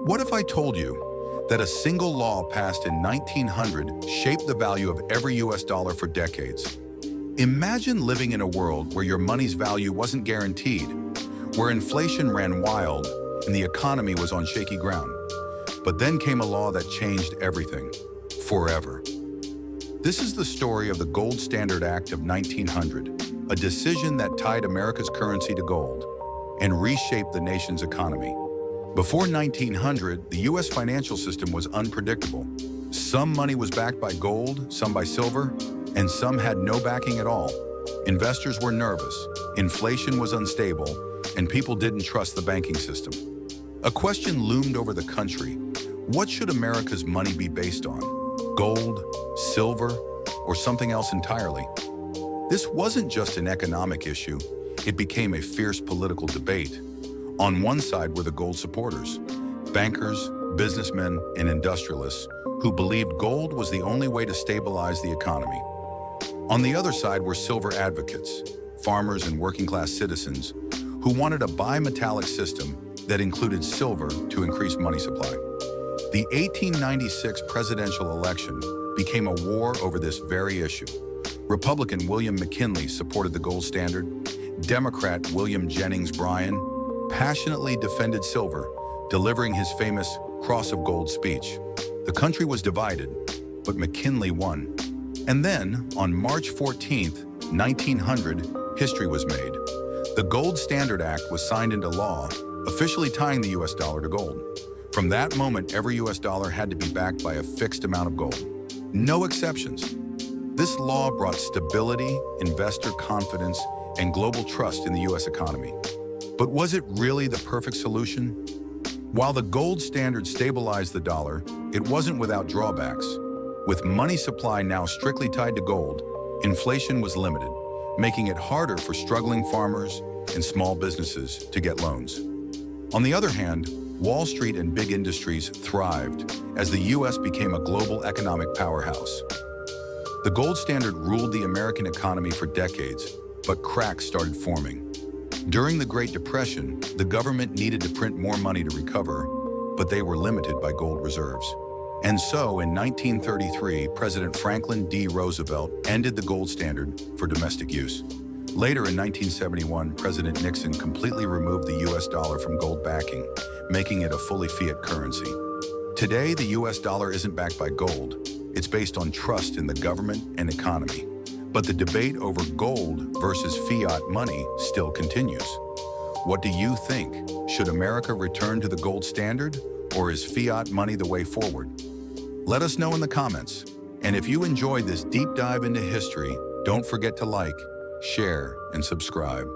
What if I told you that a single law passed in 1900 shaped the value of every US dollar for decades? Imagine living in a world where your money's value wasn't guaranteed, where inflation ran wild and the economy was on shaky ground. But then came a law that changed everything, forever. This is the story of the Gold Standard Act of 1900, a decision that tied America's currency to gold and reshaped the nation's economy. Before 1900, the U.S. financial system was unpredictable. Some money was backed by gold, some by silver, and some had no backing at all. Investors were nervous, inflation was unstable, and people didn't trust the banking system. A question loomed over the country. What should America's money be based on? Gold, silver, or something else entirely? This wasn't just an economic issue, it became a fierce political debate. On one side were the gold supporters, bankers, businessmen, and industrialists who believed gold was the only way to stabilize the economy. On the other side were silver advocates, farmers and working-class citizens who wanted a bimetallic system that included silver to increase money supply. The 1896 presidential election became a war over this very issue. Republican William McKinley supported the gold standard. Democrat William Jennings Bryan passionately defended silver, delivering his famous Cross of Gold speech. The country was divided, but McKinley won. And then, on March 14th, 1900, history was made. The Gold Standard Act was signed into law, officially tying the US dollar to gold. From that moment, every US dollar had to be backed by a fixed amount of gold. No exceptions. This law brought stability, investor confidence, and global trust in the US economy. But was it really the perfect solution? While the gold standard stabilized the dollar, it wasn't without drawbacks. With money supply now strictly tied to gold, inflation was limited, making it harder for struggling farmers and small businesses to get loans. On the other hand, Wall Street and big industries thrived as the US became a global economic powerhouse. The gold standard ruled the American economy for decades, but cracks started forming. During the Great Depression, the government needed to print more money to recover, but they were limited by gold reserves. And so, in 1933, President Franklin D. Roosevelt ended the gold standard for domestic use. Later in 1971, President Nixon completely removed the US dollar from gold backing, making it a fully fiat currency. Today, the US dollar isn't backed by gold. It's based on trust in the government and economy. But the debate over gold versus fiat money still continues. What do you think? Should America return to the gold standard, or is fiat money the way forward? Let us know in the comments. And if you enjoyed this deep dive into history, don't forget to like, share, and subscribe.